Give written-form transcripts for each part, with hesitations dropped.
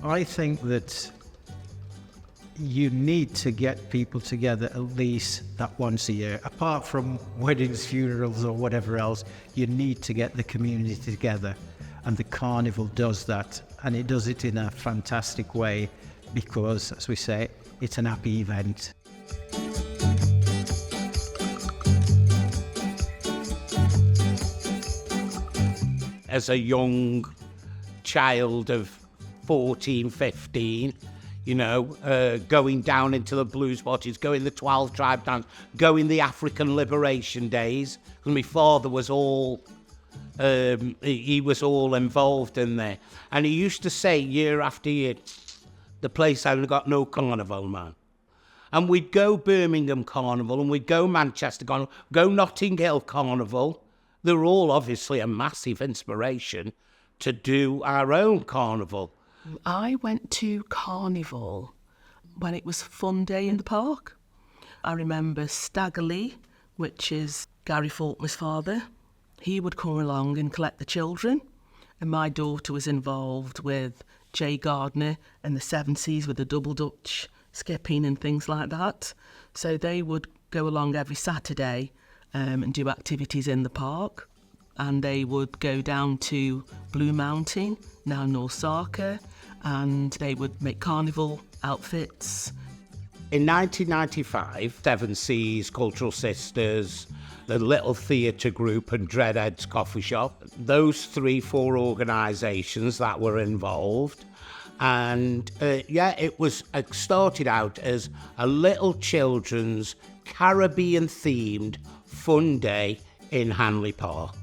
I think that you need to get people together at least that once a year. Apart from weddings, funerals or whatever else, you need to get the community together. And the carnival does that. And it does it in a fantastic way because, as we say, it's an happy event. As a young child of 14, 15, you know, going down into the blues watches, going the 12 tribe dance, going the African liberation days. And my father was all, he was all involved in there. And he used to say year after year, the place hadn't got no carnival, man. And we'd go Birmingham Carnival and we'd go Manchester Carnival, go Notting Hill Carnival. They were all obviously a massive inspiration to do our own carnival. I went to Carnival when it was Fun Day in the park. I remember Staggerly, which is Gary Faulkner's father. He would come along and collect the children. And my daughter was involved with Jay Gardner and the Seven Seas with the double Dutch skipping and things like that. So they would go along every Saturday and do activities in the park. And they would go down to Blue Mountain, now North Sarker, and they would make carnival outfits. In 1995, Seven Seas, Cultural Sisters, the Little Theatre Group and Dreadhead's Coffee Shop, those 3-4 organisations that were involved. And it was started out as a little children's Caribbean-themed fun day in Hanley Park.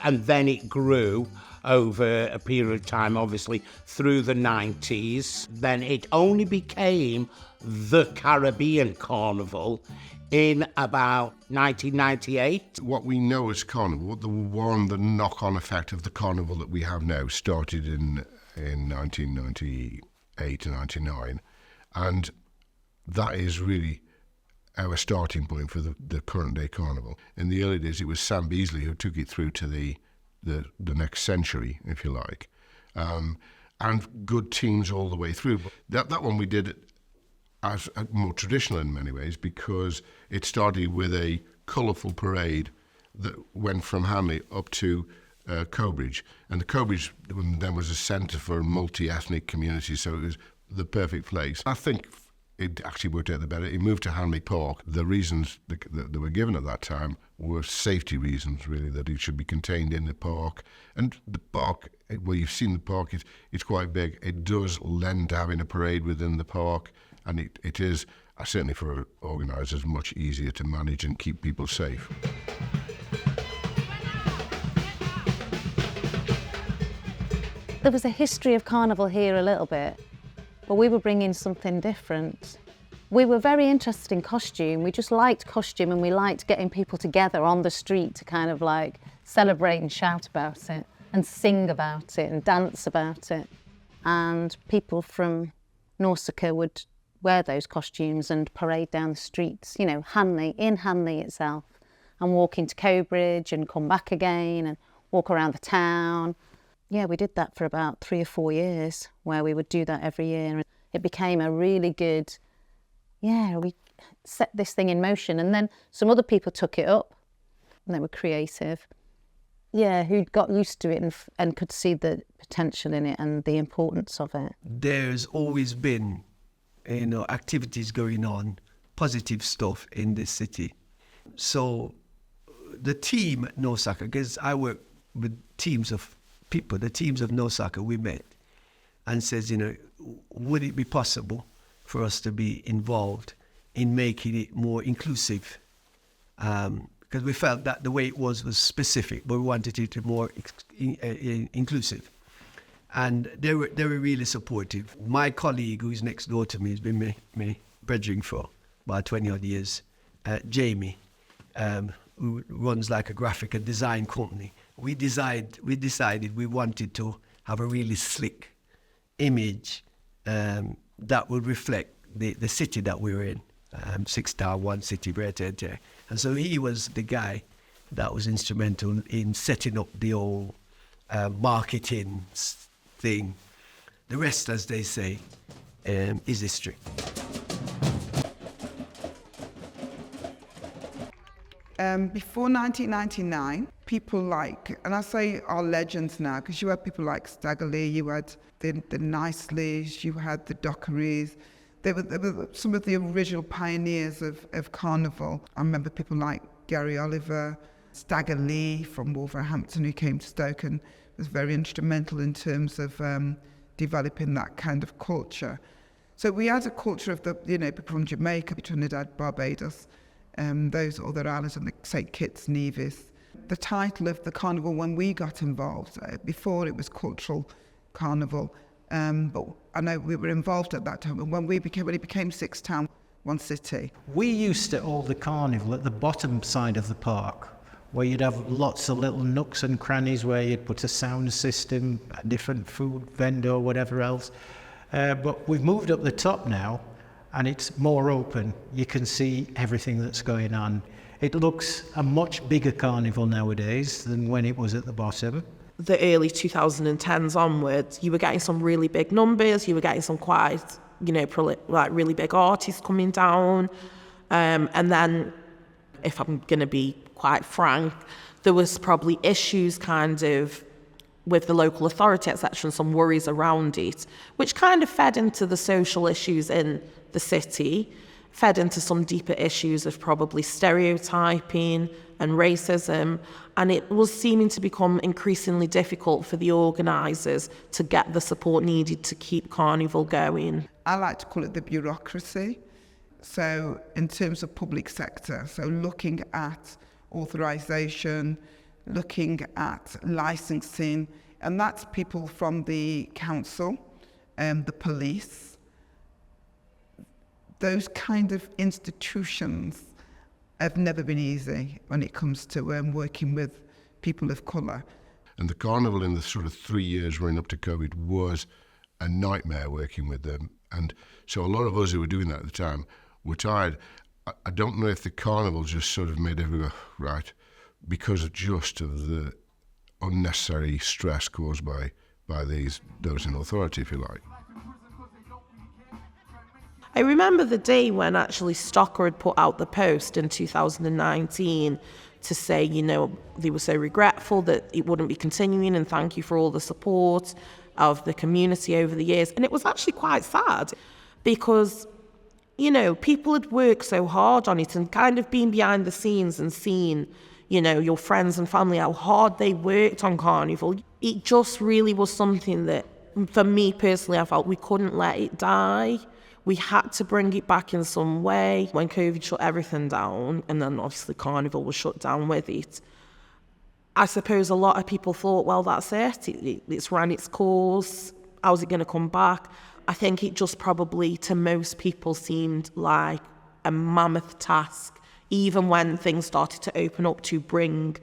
And then it grew over a period of time, obviously, through the 90s. Then it only became the Caribbean Carnival in about 1998. What we know as Carnival, the knock-on effect of the Carnival that we have now started in 1998 and 99. And that is really our starting point for the current day carnival. In the early days, it was Sam Beasley who took it through to the next century, if you like, and good teams all the way through. But that one we did as more traditional in many ways because it started with a colourful parade that went from Hanley up to Cobridge, and the Cobridge then was a centre for multi-ethnic communities, so it was the perfect place. I think it actually worked out the better. It moved to Hanley Park. The reasons that were given at that time were safety reasons, really, that it should be contained in the park. And the park, well, you've seen the park, it's quite big. It does lend to having a parade within the park, and it is, certainly for organisers, much easier to manage and keep people safe. There was a history of carnival here a little bit, but we were bringing something different. We were very interested in costume. We just liked costume and we liked getting people together on the street to kind of like celebrate and shout about it and sing about it and dance about it. And people from Nausicaa would wear those costumes and parade down the streets, you know, in Hanley itself, and walk into Cobridge and come back again and walk around the town. Yeah, we did that for about 3 or 4 years, where we would do that every year. It became a really good, we set this thing in motion. And then some other people took it up, and they were creative. Yeah, who got used to it and could see the potential in it and the importance of it. There's always been, activities going on, positive stuff in this city. So the team at Nausicaa, because I work with teams of people, the teams of Nausicaa, we met and says, would it be possible for us to be involved in making it more inclusive? Because we felt that the way it was specific, but we wanted it to be more inclusive. And they were really supportive. My colleague, who's next door to me, has been me brethren for about 20 odd years, Jamie, who runs like a graphic and design company. We decided we wanted to have a really slick image that would reflect the city that we were in, 6 Town, one city, and so he was the guy that was instrumental in setting up the whole marketing thing. The rest, as they say, is history. Before 1999, people like, and I say our legends now, because you had people like Staggerly, you had the Niceleys, you had the Dockeries. They were some of the original pioneers of Carnival. I remember people like Gary Oliver, Staggerly from Wolverhampton, who came to Stoke and was very instrumental in terms of developing that kind of culture. So we had a culture of people from Jamaica, Trinidad, Barbados, those other islands, and the St. Kitts, Nevis. The title of the carnival when we got involved, before it was Cultural Carnival, but I know we were involved at that time. And when it became Six Towns, one city. We used to hold the carnival at the bottom side of the park, where you'd have lots of little nooks and crannies where you'd put a sound system, a different food vendor, whatever else. But we've moved up the top now, and it's more open. You can see everything that's going on. It looks a much bigger carnival nowadays than when it was at the bottom. The early 2010s onwards, you were getting some really big numbers, you were getting some quite, really big artists coming down. And then, if I'm going to be quite frank, there was probably issues kind of with the local authority, etc., and some worries around it, which kind of fed into the social issues in the city, fed into some deeper issues of probably stereotyping and racism, and it was seeming to become increasingly difficult for the organisers to get the support needed to keep Carnival going. I like to call it the bureaucracy. So in terms of public sector, so looking at authorisation, looking at licensing, and that's people from the council, the police, those kind of institutions have never been easy when it comes to working with people of colour. And the carnival in the sort of 3 years running up to COVID was a nightmare working with them. And so a lot of us who were doing that at the time were tired. I don't know if the carnival just sort of made everyone right because of the unnecessary stress caused by those in authority, if you like. I remember the day when actually Stocker had put out the post in 2019 to say, they were so regretful that it wouldn't be continuing and thank you for all the support of the community over the years. And it was actually quite sad because, people had worked so hard on it and kind of been behind the scenes and seen, your friends and family, how hard they worked on Carnival. It just really was something that, for me personally, I felt we couldn't let it die. We had to bring it back in some way. When COVID shut everything down, and then obviously Carnival was shut down with it, I suppose a lot of people thought, well, that's it. It's ran its course. How's it going to come back? I think it just probably, to most people, seemed like a mammoth task, even when things started to open up to bring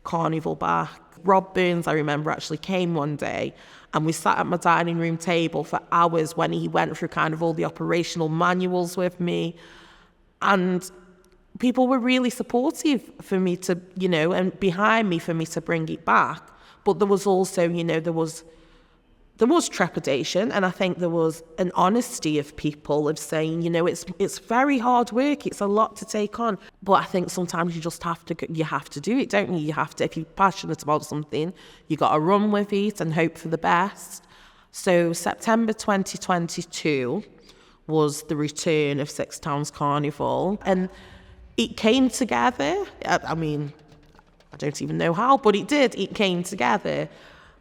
Carnival back. Rob Burns, I remember, actually came one day and we sat at my dining room table for hours when he went through kind of all the operational manuals with me. And people were really supportive for me to, and behind me for me to bring it back. But there was also, there was trepidation, and I think there was an honesty of people of saying, it's very hard work, it's a lot to take on, but I think sometimes you just have to do it, don't you? You have to, if you're passionate about something, you got to run with it and hope for the best. So September 2022 was the return of Six Towns Carnival, and it came together. I mean, I don't even know how, but it did. It came together,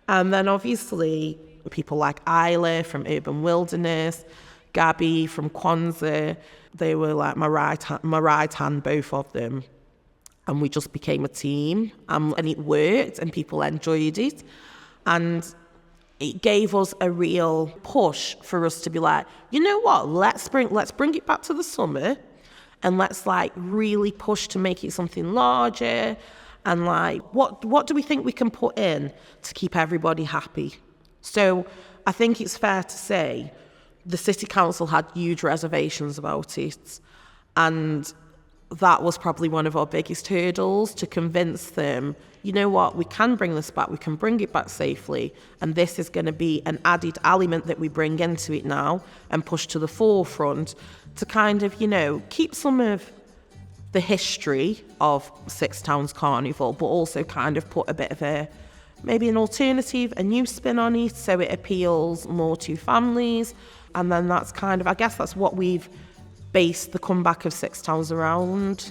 and then obviously people like Isla from Urban Wilderness, Gabby from Kwanzaa, they were like my right hand, both of them. And we just became a team, and it worked, and people enjoyed it. And it gave us a real push for us to be like, you know what, let's bring it back to the summer, and let's really push to make it something larger. And what do we think we can put in to keep everybody happy? So I think it's fair to say the City Council had huge reservations about it. And that was probably one of our biggest hurdles, to convince them, you know what, we can bring this back, we can bring it back safely, and this is going to be an added element that we bring into it now and push to the forefront to kind of, you know, keep some of the history of Six Towns Carnival, but also kind of put a bit of maybe an alternative, a new spin on it, so it appeals more to families. And then that's kind of, I guess that's what we've based the comeback of Six Towns around.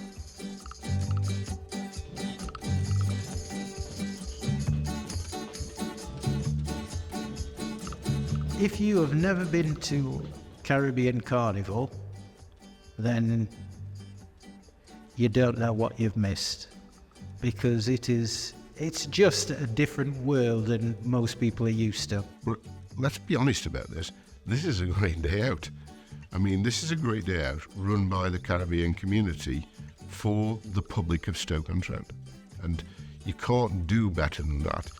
If you have never been to Caribbean Carnival, then you don't know what you've missed, because it's just a different world than most people are used to. But let's be honest about this. This is a great day out. I mean, this is a great day out run by the Caribbean community for the public of Stoke-on-Trent. And you can't do better than that.